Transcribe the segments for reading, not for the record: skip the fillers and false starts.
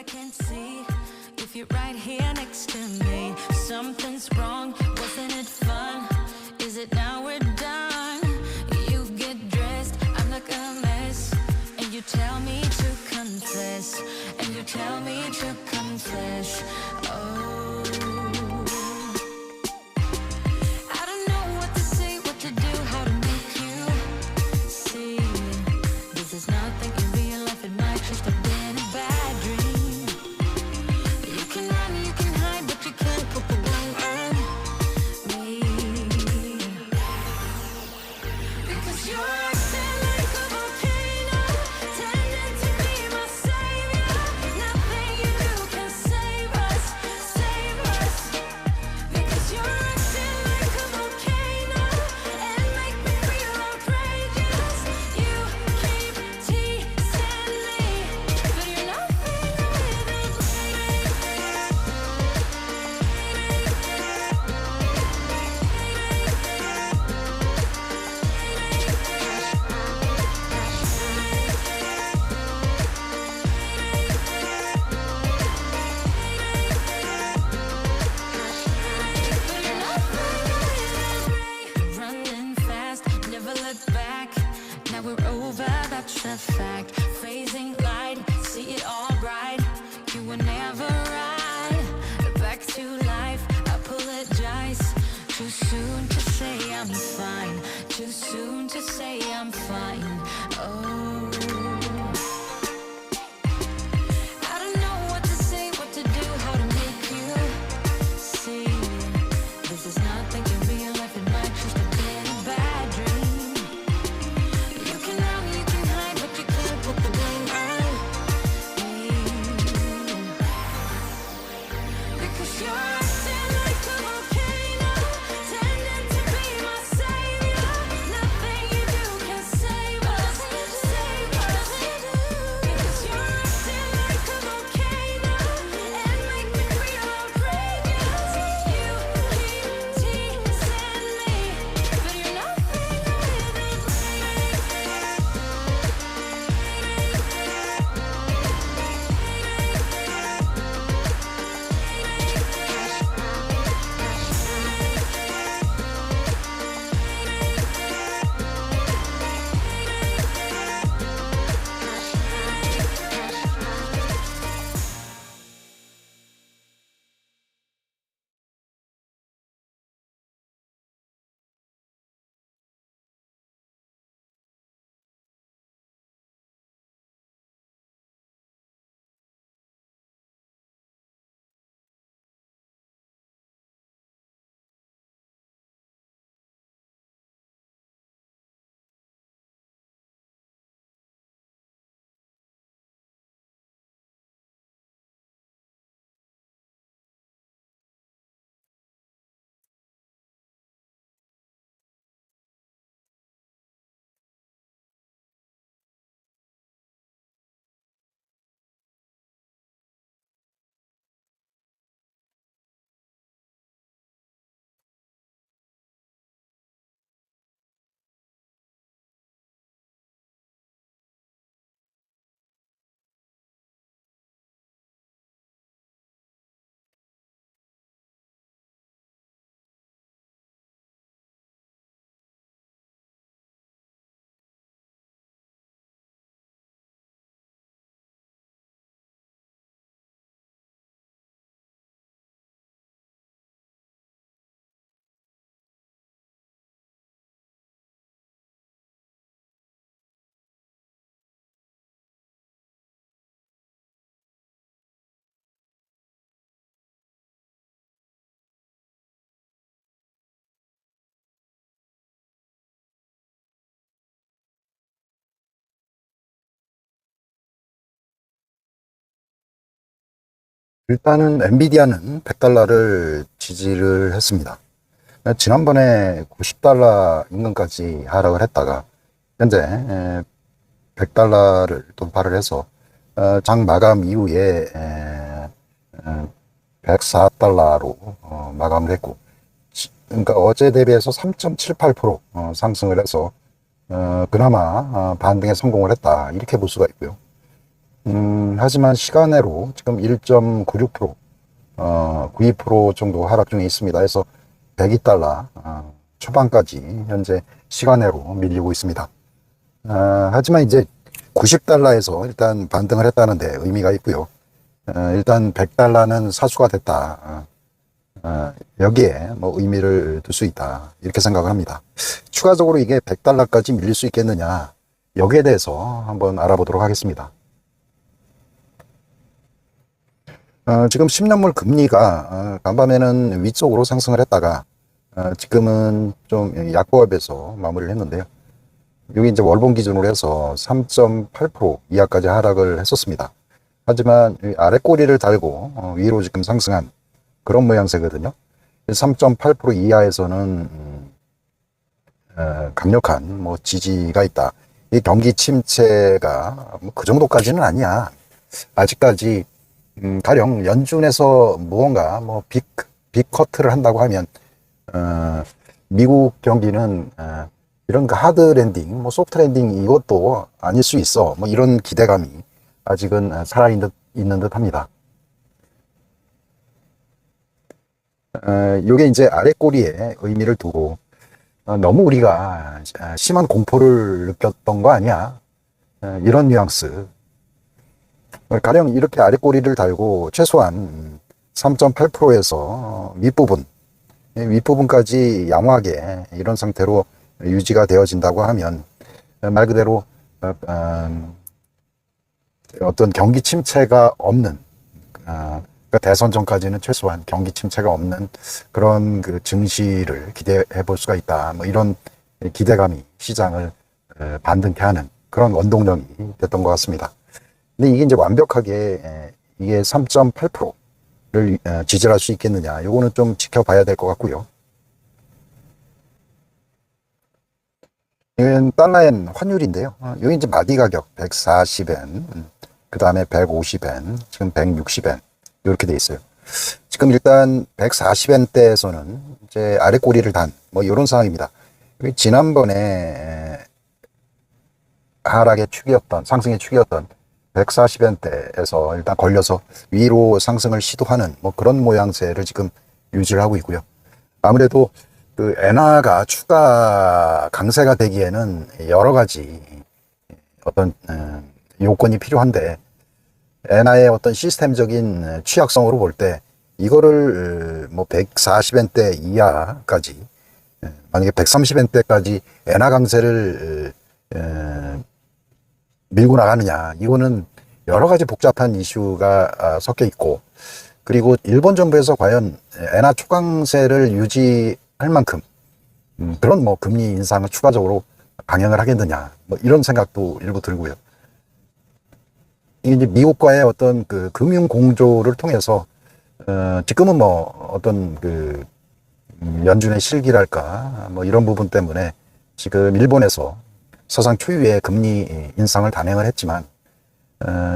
I can see if you're right here next to me. Something's wrong, wasn't it fun? Is it now we're done? You get dressed, I'm like a mess, and you tell me to confess, and you tell me to confess. Oh, I don't know what to say, what to do, how to make you see. This is nothing in real life, it might just have been a bad dream. You can run, you can hide, but you can't put the blame on me. Because you're acting like a volcano, tending to be my savior. Nothing you do can save us, save us. Because you're acting like a volcano and make me feel outrageous. You keep teasing me, but you're nothing without running fast, never look back. Now we're over, that's a fact. Phasing light, see it all bright. You were never right. Back to life, I apologize. Too soon to say I'm fine. Too soon to say I'm fine. Oh, I don't know what to say, what to do, how to make you see. This is nothing in real life, it might just have been a bad dream. You can run, you can hide, but you can't put the blame on me. Because you're acting like a volcano, tending to be my savior. Nothing you do can save us, save us. Because you're acting like a volcano and make me feel outrageous. You keep teasing me, but you're nothing without 일단은 엔비디아는 100달러를 지지를 했습니다. 지난번에 90달러 인근까지 하락을 했다가 현재 100달러를 돌파를 해서 장 마감 이후에 104달러로 마감을 했고, 그러니까 어제 대비해서 3.78% 상승을 해서 그나마 반등에 성공을 했다, 이렇게 볼 수가 있고요. 하지만 시간외로 지금 1.96%, 92% 정도 하락 중에 있습니다. 그래서 102달러 초반까지 현재 시간외로 밀리고 있습니다. 하지만 이제 90달러에서 일단 반등을 했다는데 의미가 있고요. 일단 100달러는 사수가 됐다. 여기에 뭐 의미를 둘 수 있다. 이렇게 생각을 합니다. 추가적으로 이게 100달러까지 밀릴 수 있겠느냐. 여기에 대해서 한번 알아보도록 하겠습니다. 지금 10년물 금리가 간밤에는 위쪽으로 상승을 했다가 지금은 좀 약보합에서 마무리를 했는데요. 여기 이제 월봉 기준으로 해서 3.8% 이하까지 하락을 했었습니다. 하지만 아래 꼬리를 달고 위로 지금 상승한 그런 모양새거든요. 3.8% 이하에서는 강력한 뭐 지지가 있다. 이 경기 침체가 그 정도까지는 아니야. 아직까지 가령 연준에서 무언가 뭐 빅 커트를 한다고 하면 미국 경기는 이런 그 하드 랜딩, 뭐 소프트 랜딩 이것도 아닐 수 있어. 뭐 이런 기대감이 아직은 살아있는 듯 합니다. 요게 이제 아래 꼬리에 의미를 두고 너무 우리가 심한 공포를 느꼈던 거 아니야. 이런 뉘앙스. 가령 이렇게 아래 꼬리를 달고 최소한 3.8%에서 윗부분까지 양호하게 이런 상태로 유지가 되어진다고 하면 말 그대로 어떤 경기 침체가 없는 그러니까 대선 전까지는 최소한 경기 침체가 없는 그런 그 증시를 기대해 볼 수가 있다. 뭐 이런 기대감이 시장을 반등케 하는 그런 원동력이 됐던 것 같습니다. 근데 이게 이제 완벽하게 이게 3.8%를 지지할 수 있겠느냐. 요거는 좀 지켜봐야 될 것 같고요. 이건 달러엔 환율인데요. 여기 이제 마디 가격 140엔, 그 다음에 150엔, 지금 160엔 이렇게 돼 있어요. 지금 일단 140엔대에서는 이제 아래 꼬리를 단 뭐 이런 상황입니다. 지난번에 하락의 축이었던 상승의 축이었던 140엔대에서 일단 걸려서 위로 상승을 시도하는 뭐 그런 모양새를 지금 유지를 하고 있고요. 아무래도 그 엔화가 추가 강세가 되기에는 여러 가지 어떤 요건이 필요한데 엔화의 어떤 시스템적인 취약성으로 볼 때 이거를 뭐 140엔대 이하까지 만약에 130엔대까지 엔화 강세를 밀고 나가느냐, 이거는 여러 가지 복잡한 이슈가 섞여 있고, 그리고 일본 정부에서 과연 엔화 초강세를 유지할 만큼 그런 뭐 금리 인상을 추가적으로 강행을 하겠느냐, 뭐 이런 생각도 일부 들고요. 이제 미국과의 어떤 그 금융 공조를 통해서 지금은 뭐 어떤 그 연준의 실기랄까 뭐 이런 부분 때문에 지금 일본에서 사상 초유의 금리 인상을 단행을 했지만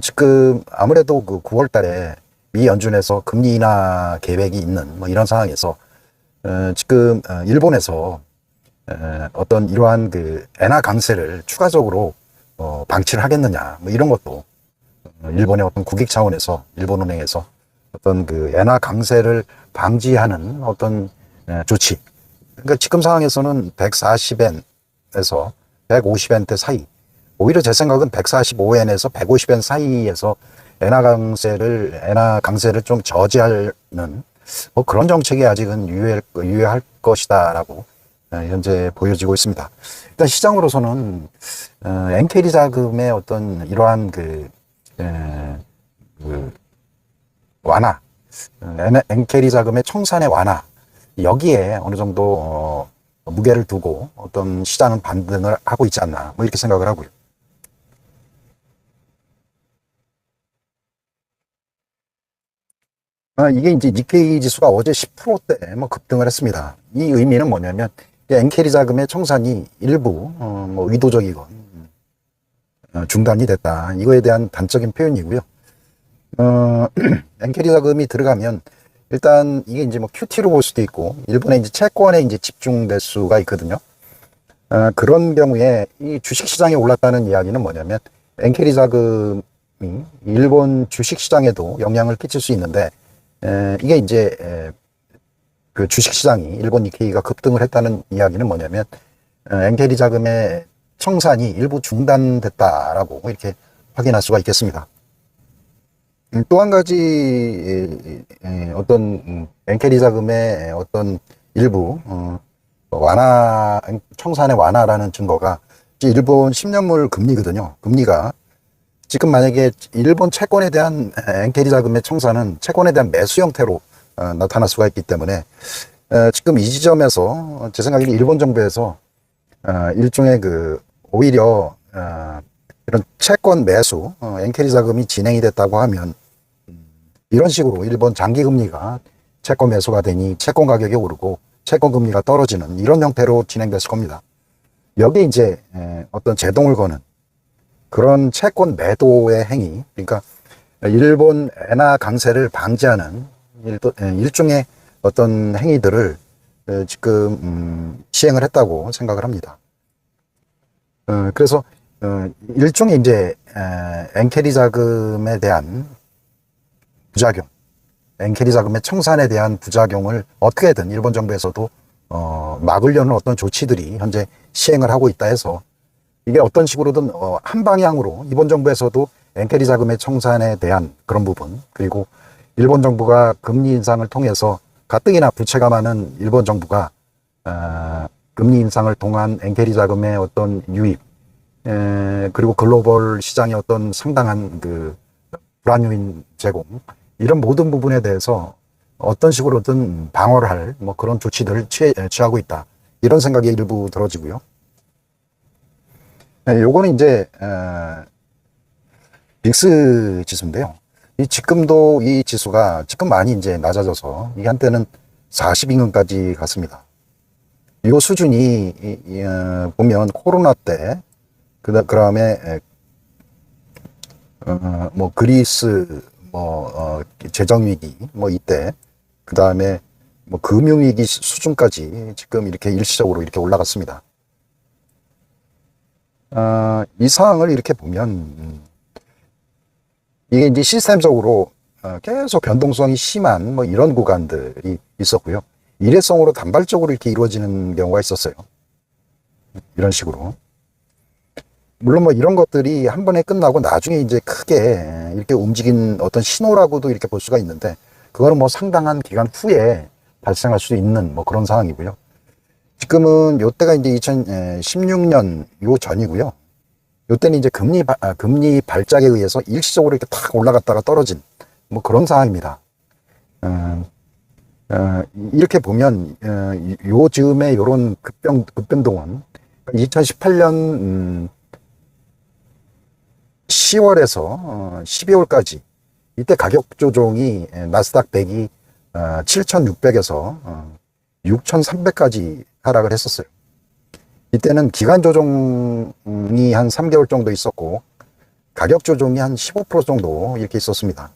지금 아무래도 그 9월 달에 미 연준에서 금리 인하 계획이 있는 뭐 이런 상황에서 지금 일본에서 어떤 이러한 그 엔화 강세를 추가적으로 방치를 하겠느냐 뭐 이런 것도 일본의 어떤 국익 차원에서 일본은행에서 어떤 그 엔화 강세를 방지하는 어떤 조치. 그러니까 지금 상황에서는 140엔에서 150엔대 사이, 오히려 제 생각은 145엔에서 150엔 사이에서 엔화 강세를 좀 저지하는 뭐 그런 정책이 아직은 유효할 것이다라고 현재 보여지고 있습니다. 일단 시장으로서는 엔캐리 자금의 어떤 이러한 그 완화, 엔캐리 자금의 청산의 완화, 여기에 어느 정도 무게를 두고 어떤 시장은 반등을 하고 있지 않나 뭐 이렇게 생각을 하고요. 이게 이제 니케이 지수가 어제 10%대 뭐 급등을 했습니다. 이 의미는 뭐냐면 엔캐리 자금의 청산이 일부 뭐 의도적이건 중단이 됐다. 이거에 대한 단적인 표현이고요. 엔캐리 자금이 들어가면 일단 이게 이제 뭐 QT로 볼 수도 있고 일본의 이제 채권에 이제 집중될 수가 있거든요. 그런 경우에 이 주식 시장에 올랐다는 이야기는 뭐냐면 엔캐리 자금의 일본 주식 시장에도 영향을 끼칠 수 있는데, 이게 이제 그 주식 시장이 일본 니케이가 급등을 했다는 이야기는 뭐냐면, 엔케리 자금의 청산이 일부 중단됐다라고 이렇게 확인할 수가 있겠습니다. 또 한 가지 어떤 엔케리 자금의 어떤 일부 완화, 청산의 완화라는 증거가 일본 10년물 금리거든요. 금리가 지금 만약에 일본 채권에 대한 엔케리 자금의 청산은 채권에 대한 매수 형태로 나타날 수가 있기 때문에 지금 이 지점에서 제 생각에는 일본 정부에서 일종의 오히려 이런 채권 매수, 엔케리 자금이 진행이 됐다고 하면 이런 식으로 일본 장기 금리가 채권 매수가 되니 채권 가격이 오르고 채권 금리가 떨어지는 이런 형태로 진행됐을 겁니다. 여기에 이제 어떤 제동을 거는 그런 채권 매도의 행위, 그러니까 일본 엔화 강세를 방지하는 일종의 어떤 행위들을 지금 시행을 했다고 생각을 합니다. 그래서 일종의 이제 엔케리 자금에 대한 부작용, 엔케리 자금의 청산에 대한 부작용을 어떻게든 일본 정부에서도 막으려는 어떤 조치들이 현재 시행을 하고 있다 해서 이게 어떤 식으로든 한 방향으로 일본 정부에서도 엔케리 자금의 청산에 대한 그런 부분, 그리고 일본 정부가 금리 인상을 통해서 가뜩이나 부채가 많은 일본 정부가 금리 인상을 통한 엔케리 자금의 어떤 유입, 그리고 글로벌 시장의 어떤 상당한 불안 요인 제공, 이런 모든 부분에 대해서 어떤 식으로든 방어를 할 그런 조치들을 취하고 있다, 이런 생각이 일부 들어지고요. 요거는 이제 빅스 지수인데요. 지금도 이 지수가 지금 많이 이제 낮아져서 이게 한때는 40인근까지 갔습니다. 이 수준이 보면 코로나 때, 그다음에 그리스 재정위기 이때, 그다음에 금융위기 수준까지 지금 이렇게 일시적으로 이렇게 올라갔습니다. 이 상황을 이렇게 보면 이게 이제 시스템적으로 계속 변동성이 심한 이런 구간들이 있었고요. 일회성으로 단발적으로 이렇게 이루어지는 경우가 있었어요. 이런 식으로. 물론 이런 것들이 한 번에 끝나고 나중에 이제 크게 이렇게 움직인 어떤 신호라고도 이렇게 볼 수가 있는데, 그거는 상당한 기간 후에 발생할 수 있는 그런 상황이고요. 지금은 요때가 이제 2016년 요 전이고요. 요때는 이제 금리 발작에 의해서 일시적으로 이렇게 탁 올라갔다가 떨어진 그런 상황입니다. 이렇게 보면 요 즈음에 요런 급변동은 2018년 10월에서 12월까지 이때 가격 조정이 나스닥 100이 7,600에서 6,300까지 하락을 했었어요. 이때는 기간 조정이 한 3개월 정도 있었고 가격 조정이 한 15% 정도 이렇게 있었습니다.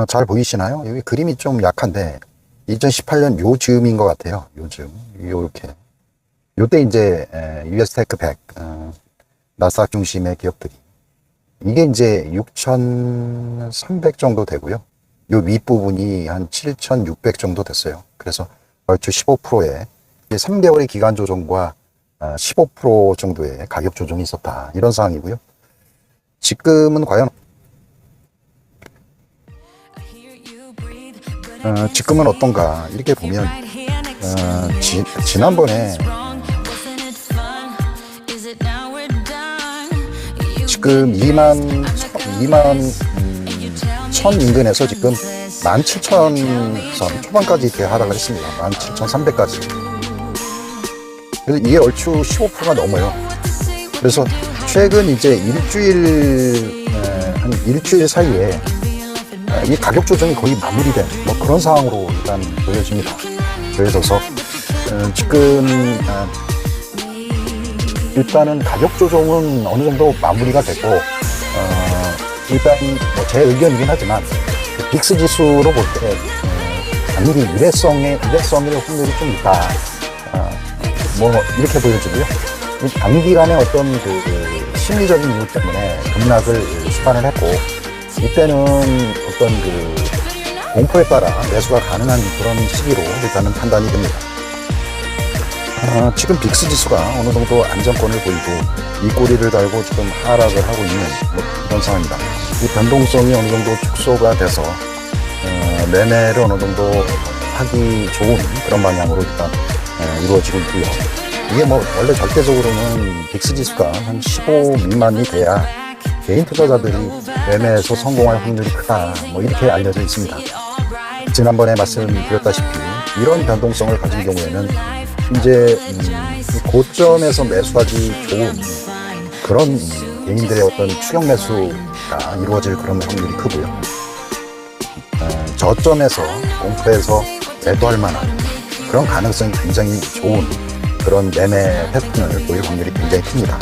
잘 보이시나요? 여기 그림이 좀 약한데 2018년 요 즈음인 것 같아요. 요즘 요렇게 요때 이제 US 테크 100 나스닥 중심의 기업들이 이게 이제 6,300 정도 되고요. 요 윗부분이 한 7,600 정도 됐어요. 그래서 얼추 15%의 3개월의 기간 조정과 15% 정도의 가격 조정이 있었다, 이런 상황이고요. 지금은 과연 지금은 어떤가 이렇게 보면 지난번에 지금 2만 1000 인근에서 지금 17,000선 초반까지 이렇게 하락을 했습니다. 17,300까지. 그래서 이게 얼추 15%가 넘어요. 그래서 최근 이제 한 일주일 사이에 이 가격 조정이 거의 마무리된 그런 상황으로 일단 보여집니다. 보여져서 지금 일단은 가격 조정은 어느 정도 마무리가 되고 일단 제 의견이긴 하지만 빅스 지수로 볼 때 단기 일회성일 확률이 좀 있다. 뭐 이렇게 보여지고요. 이 단기간의 어떤 그 심리적인 이유 때문에 급락을 수반을 했고, 이때는 어떤 그 공포에 따라 매수가 가능한 그런 시기로 일단은 판단이 됩니다. 지금 빅스 지수가 어느 정도 안정권을 보이고 윗꼬리를 달고 지금 하락을 하고 있는 뭐 그런 상황입니다. 이 변동성이 어느 정도 축소가 돼서 매매를 어느 정도 하기 좋은 그런 방향으로 일단 이루어지고 있고요. 이게 뭐 원래 절대적으로는 빅스 지수가 한 15 미만이 돼야 개인 투자자들이 매매에서 성공할 확률이 크다, 뭐 이렇게 알려져 있습니다. 지난번에 말씀드렸다시피 이런 변동성을 가진 경우에는 이제 이 고점에서 매수하기 좋은 그런 개인들의 어떤 추격 매수가 이루어질 그런 확률이 크고요. 저점에서 공포에서 매도할 만한 그런 가능성이 굉장히 좋은 그런 매매 패턴을 보일 확률이 굉장히 큽니다.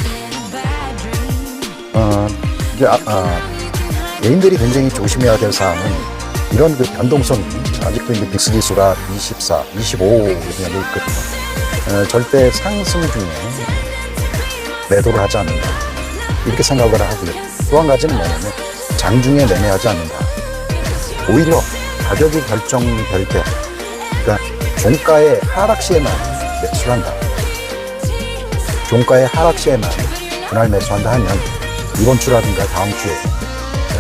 이제 개인들이 굉장히 조심해야 될 사항은 이런 그 변동성이 아직도 이제 빅스 지수가 24, 25 이렇게 돼 있거든요. 절대 상승 중에 매도를 하지 않는다, 이렇게 생각을 하고요. 또 한 가지는 뭐냐면 장중에 매매하지 않는다. 오히려 가격이 결정될 때, 그러니까 종가의 하락 시에만 매수를 한다. 종가의 하락 시에만 그날 매수한다 하면 이번 주라든가 다음 주에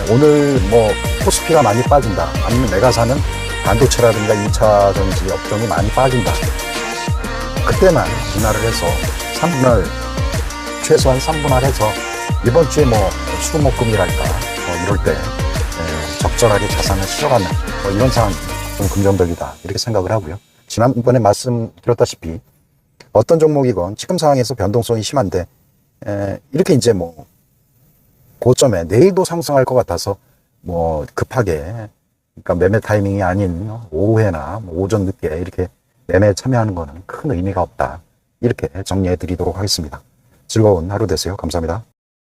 오늘 뭐 코스피가 많이 빠진다, 아니면 내가 사는 반도체라든가 2차 전지 업종이 많이 빠진다, 그때만 분할을 해서 3분할, 최소한 3분할 해서 이번 주에 뭐 수목금이랄까 이럴 때 적절하게 자산을 실어가는 이런 상황이 좀 긍정적이다, 이렇게 생각을 하고요. 지난번에 말씀드렸다시피 어떤 종목이건 지금 상황에서 변동성이 심한데 이렇게 이제 뭐 고점에 내일도 상승할 것 같아서 뭐 급하게, 그러니까 매매 타이밍이 아닌 오후에나 뭐 오전 늦게 이렇게 매매에 참여하는 거는 큰 의미가 없다, 이렇게 정리해 드리도록 하겠습니다. 즐거운 하루 되세요. 감사합니다.